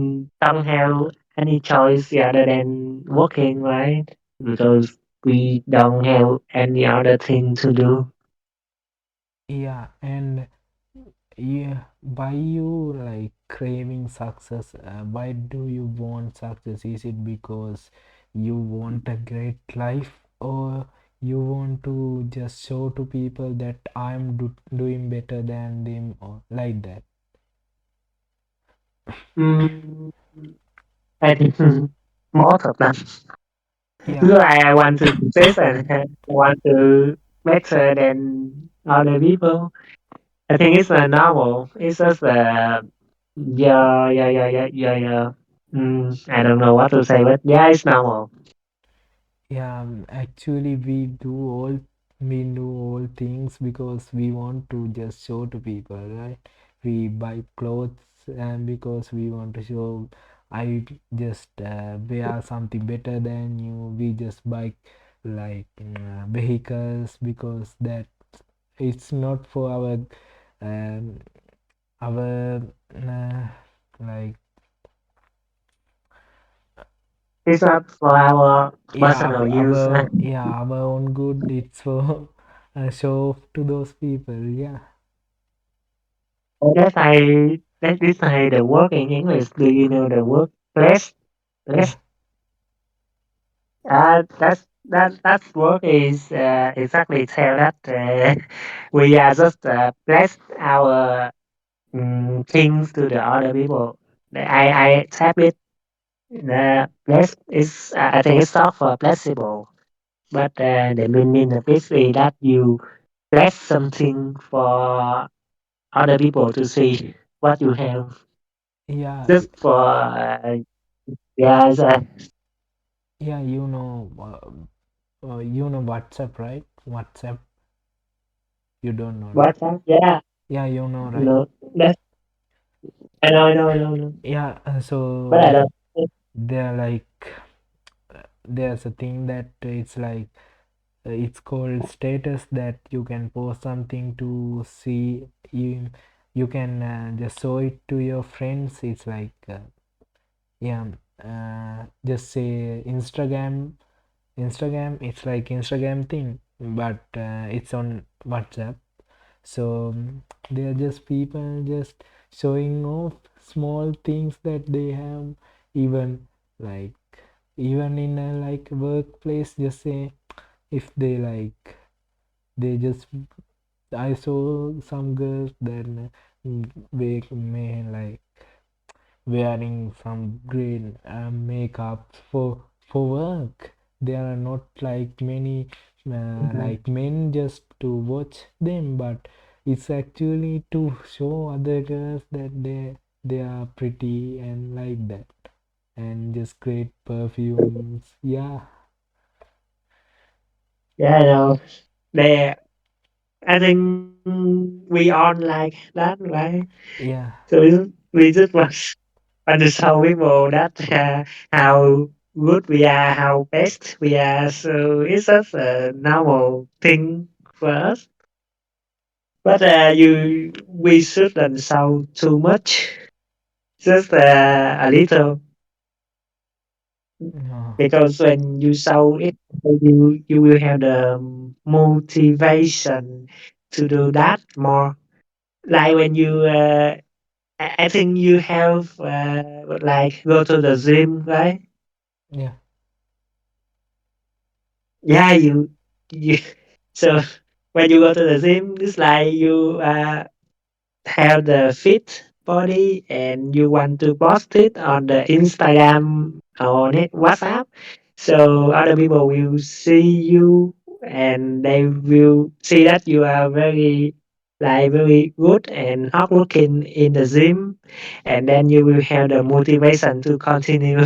don't have any choice other than working, right? Because we don't have any other thing to do. yeah, and yeah, why you like craving success? Why do you want success? Is it because you want a great life, or you want to just show to people that doing better than them, or like that? Mm, I think most of them. Yeah, Because I want to success and I want to better than other people. I think it's normal. It's just yeah, yeah, yeah, yeah, yeah, yeah. I don't know what to say, but yeah, it's normal. Yeah, actually, we do all things because we want to just show to people, right? We buy clothes and because we want to show I just wear something better than you. We just buy like vehicles because that it's not for um, our like It's not for our yeah personal use. our own good. It's for show off to those people. Yeah, That's that is how the word in English. Do you know the word bless? yeah, Bless. That word is exactly tell that we are just bless our things to the other people. I tap it. The bless is I think it's short for blessable, but the meaning of it is that you bless something for other people to see what you have. yeah, Just for yeah, yeah. You know WhatsApp, right? WhatsApp. You don't know, right? what's that? Yeah, Yeah, you know, right? no, that's I know. Yeah. But I So don't. they're like there's a thing that it's like it's called status that you can post something to see you can just show it to your friends. It's like yeah, just say Instagram. It's like Instagram thing, but it's on WhatsApp. So they're just people just showing off small things that they have, even like even in a like workplace. Just say if they like they just I saw some girls then they may like wearing some green makeup for work. There are not like many Mhm. like men just to watch them, but it's actually to show other girls that they are pretty and like that, and just great perfumes. Yeah, Yeah, I know. They, I think we all like that, right? yeah, So we just want to show people that how good we are, how best we are. So it's just a normal thing for us. But we shouldn't show too much. Just a little, no, because when you show it, you will have the motivation to do that more. Like when you, I think you have like go to the gym, right? yeah, Yeah, you. So when you go to the gym, it's like you have the fit body and you want to post it on the Instagram or WhatsApp. So other people will see you and they will see that you are very good and hardworking in the gym, and then you will have the motivation to continue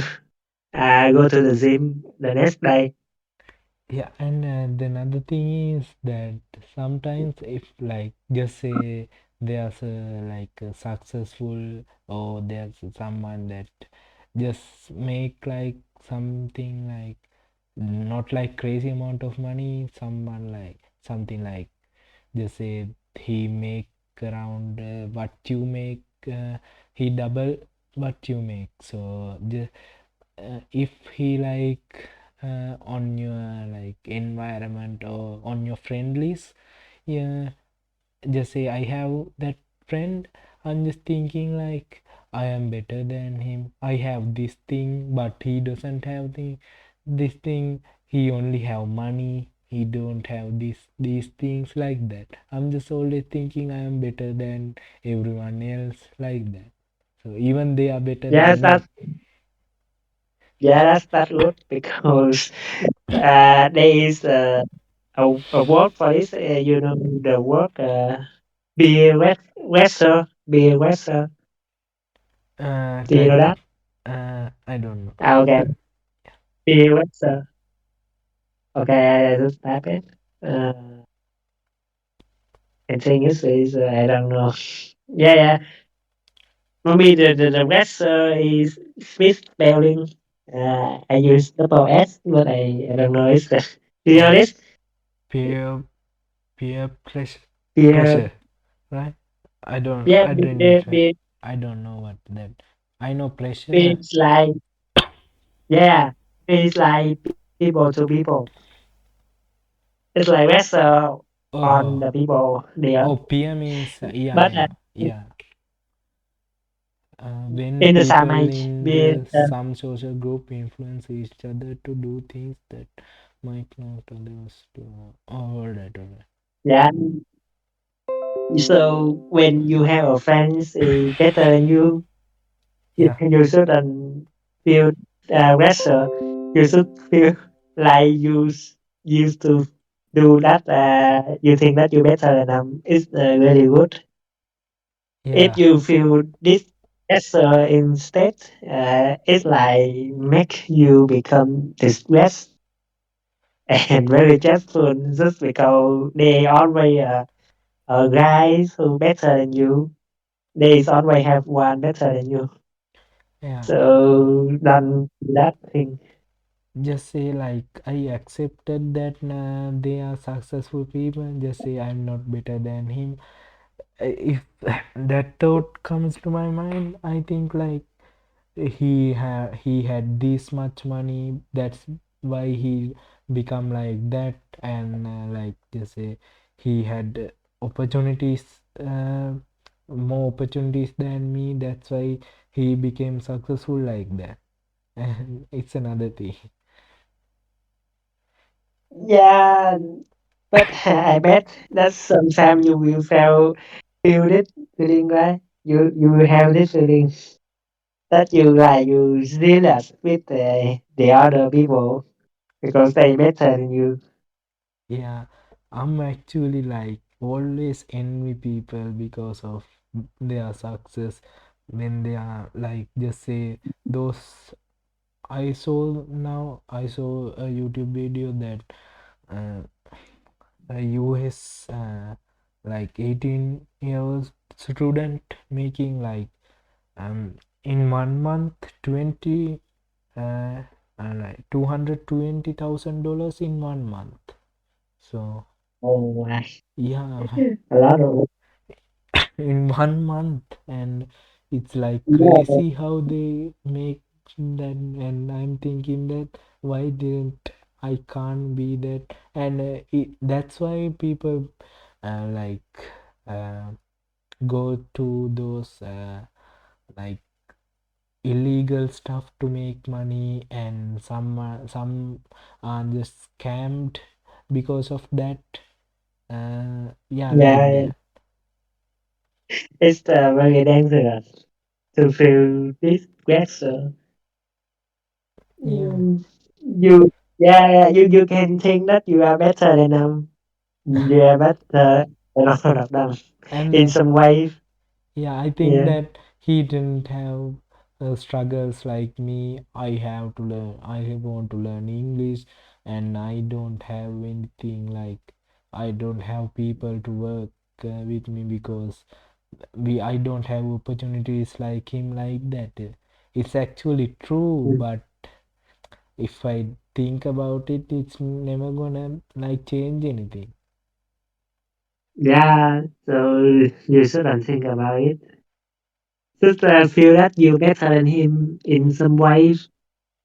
go to the gym the next day. yeah. And the another thing is that sometimes if like just say there's a like a successful or there's someone that just make like something like not like crazy amount of money, someone like something like just say he make around what you make, he double what you make. So just if he like on your like environment or on your friend list, yeah, just say I have that friend, I'm just thinking like I am better than him, I have this thing but he doesn't have this thing, he only have money, he don't have these things like that. I'm just always thinking I am better than everyone else like that, so even they are better Yes, than me. that's that's good because there is a word for this. You know the word. Be a wrestler. Be a wrestler. Do you know Type. that? I don't know. Ah, okay. Be a wrestler. Okay, I just type it. Uh, I think is I don't know. Yeah, yeah. Maybe the wrestler is Smith spelling. I use double S, but I don't know. It's do you know Oh, this? peer peer Be pressure, right? I don't. yeah, I be, didn't. be, I don't know what that. I know pressure. It's like yeah, it's like people to people. It's like wrestle on Oh, the people there. oh, peer means yeah, But yeah, yeah. When in the same people age, in be the some social group influence each other to do things that might not others do. Oh, all right, all right. yeah. So when you have a friend is better than Yeah, you shouldn't feel pressure. You should feel like used to do that. You think that you're better than them. It's really good. If yeah, you feel this pressure instead, it's like make you become distressed and very stressful just because they always guys who better than you. They always have one better than you. yeah. So don't do that thing. Just say like I accepted that they are successful people. Just say I'm not better than him. If that thought comes to my mind, I think like he had this much money. That's why he become like that, and like just say he had opportunities, more opportunities than me. That's why he became successful like that. And it's another thing. Yeah, but I bet that sometimes you will feel this feeling, right? You will have this feeling that you jealous with the other people because they better than you. Yeah, I'm actually like always envy people because of their success when they are like just say those I saw a YouTube video that uh, a US like 18-year-old student making like in 1 month 20 like $220,000 in 1 month. So Oh my, yeah, a lot of in 1 month, and it's like yeah, crazy how they make that. And I'm thinking that why didn't I can't be that. And that's why people like uh, go to those like illegal stuff to make money, and some are just scammed because of that. Yeah, like yeah. that. It's very dangerous to feel this pressure. Yeah, Mm, you yeah, you can think that you are better than them. You are better than all of them and in some ways. yeah, I think Yeah, that he didn't have struggles like me. I have to learn, I want to learn English, and I don't have anything like I don't have people to work with me because I don't have opportunities like him like that. It's actually true, mm, but if I think about it, it's never gonna like change anything. yeah. So you shouldn't think about it. Just feel that you're better than him in some ways.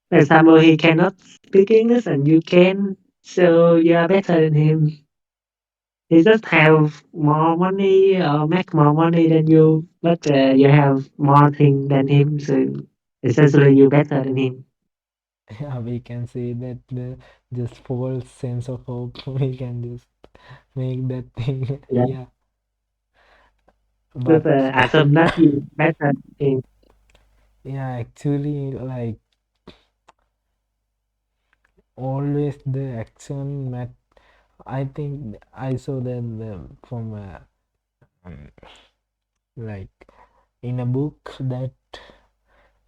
For example, he cannot speak English and you can, so you are better than him. He just have more money or make more money than you, but you have more thing than him, so essentially you're better than him. Yeah, we can say that the just false sense of hope. We can just make that thing. Yeah. Yeah, Just but assume that you better than him. yeah, actually, like always the action met. I think I saw that from um, like in a book that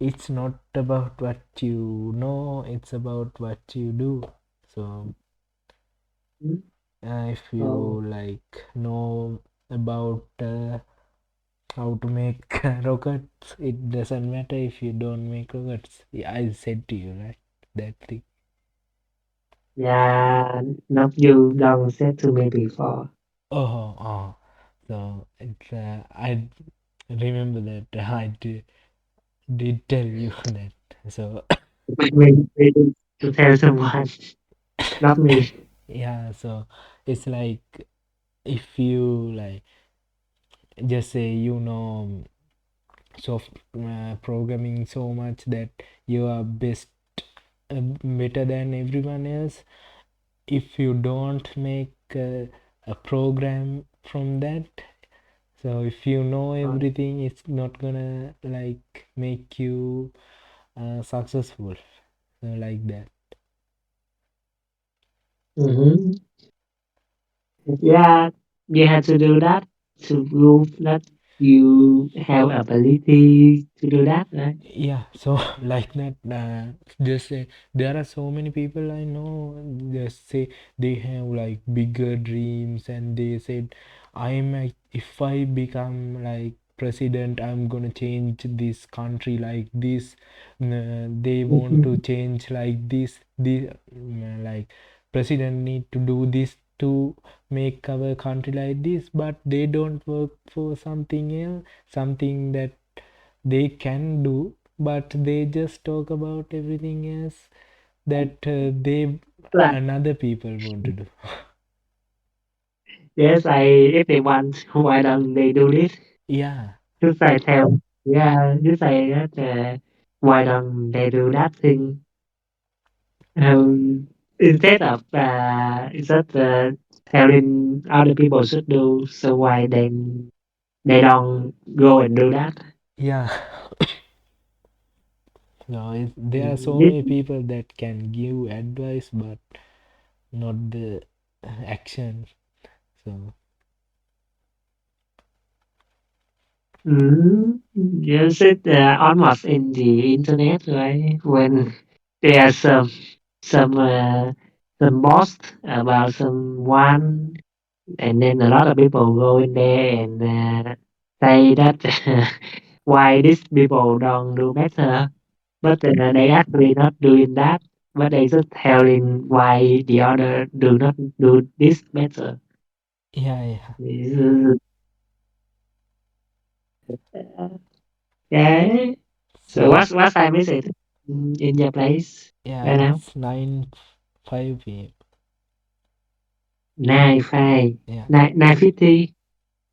it's not about what you know, it's about what you do. So Mm. if Oh, you like know about how to make rockets, it doesn't matter if you don't make rockets. Yeah, I said to you, right? That thing. yeah, not you don't said to me before. Oh. So it's I remember that did tell you that. So But we need to tell someone, not me. yeah, so it's like if you like just say you know soft programming so much that you are best better than everyone else, if you don't make a program from that, so if you know everything, it's not gonna like make you successful, so like that. Mm-hmm. Yeah, you have to do that to prove that you have ability to do that, right? Yeah, so like that, just say there are so many people I know, just say they have like bigger dreams and they said if I become like president, I'm gonna change this country like this. They want to Mhm. change like this like president need to do this to make our country like this, but they don't work for something else, something that they can do, but they just talk about everything else that they Like, another people want to do. yes, if they want, why don't they do this? Yeah, Just say tell, yeah, just say that, why don't they do that thing? Instead of telling other people should do, so why then they don't go and do that? yeah. No, there are so This, many people that can give advice, but not the action. So yes, it almost in the internet, right? When there's some post about someone, and then a lot of people go in there and say that why these people don't do better, but they actually not doing that, but they just telling why the other do not do this better. yeah, yeah. This is, yeah. So So what time is it in your place yeah, right now? it's 9:05 p.m. 9:05, Yeah, 9:50,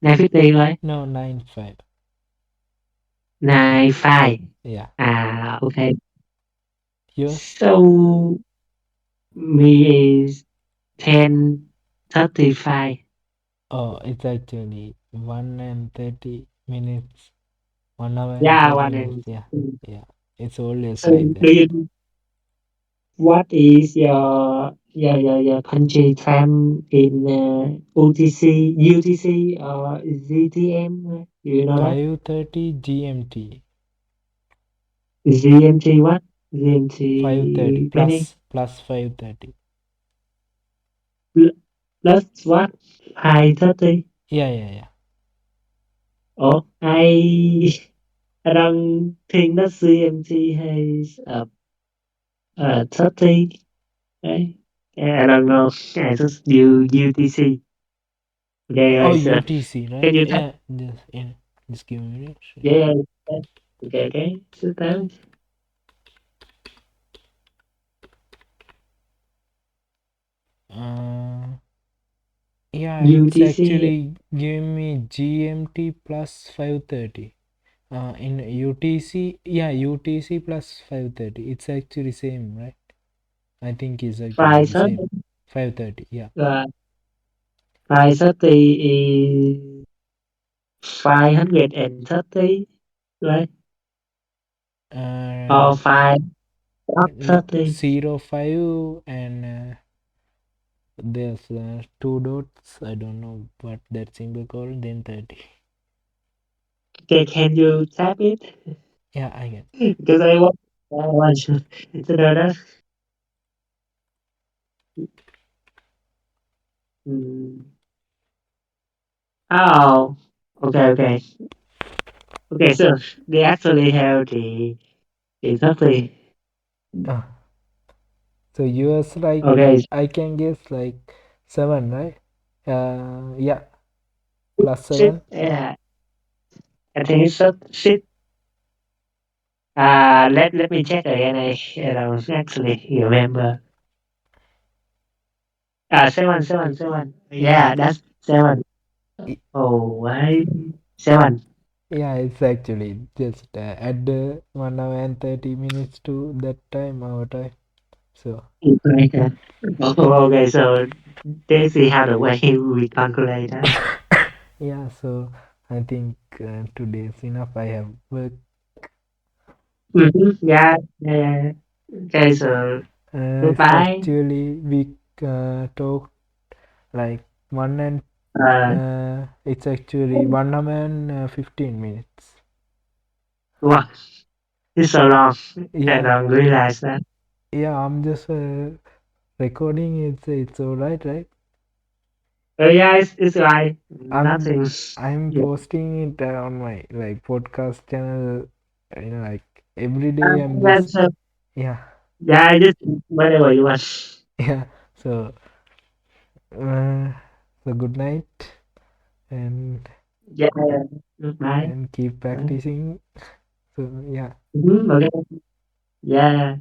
9:50 right? no 9:05. 9:05. Yeah, Ah, okay. yours. So me is 10:35. Oh, it's actually 1 and 30 minutes. 1 hour and Yeah, 30 one minutes. and Yeah, yeah. It's always so like that. do you what is your country time in UTC or ZTM? Do you know that? 5:30 GMT. GMT what? 5:30 GMT 20 plus 5:30. plus what? 5:30. Yeah. Oh, I don't think that CMT has 30. Right? Yeah, I don't know. I just do UTC. Okay, Oh, right, so UTC, right? can you type? Yeah, just give me a minute. Yeah, yeah. Okay. So that Uh, yeah, it's UTC actually giving me GMT plus 5:30. In UTC, yeah, UTC plus 5:30. It's actually same, right? I think it's actually the same. 5:30. 5:30, yeah. 5:30 is 530, right? Or Uh, 5 no, 30. 05 and there's two dots. I don't know what that symbol called. Then 30. can you tap it? Yeah, I get. Because I want to know that. Mm. Oh, okay, okay, okay. So they actually have the coffee. Uh, so yours like Okay, I can guess like 7, right? Yeah, plus shit. 7. Yeah, I think it's shit. Let me check again. I don't actually remember. 7, 7, 7. Yeah, Yeah, that's 7. i- Oh, why 7? yeah, it's actually just add 1 hour and 30 minutes to that time, our time. So It's like that. Oh, okay, so this is how the way we calculate that. yeah, so I think today's enough. I have work. Yeah, yeah. Okay, so It's goodbye. actually we talk like one and Uh, it's actually 1 hour and 15 minutes. wow, it's so long. I Yeah, don't realize that. yeah. I'm just recording. It's all right, right? Oh, yeah, it's right. I'm Nothing. I'm Yeah, posting it on my like podcast channel. Like every day. I'm just that's yeah, yeah, just whatever you want. yeah. So uh, so good night and Yeah, goodbye. keep practicing. So yeah. Okay. Yeah.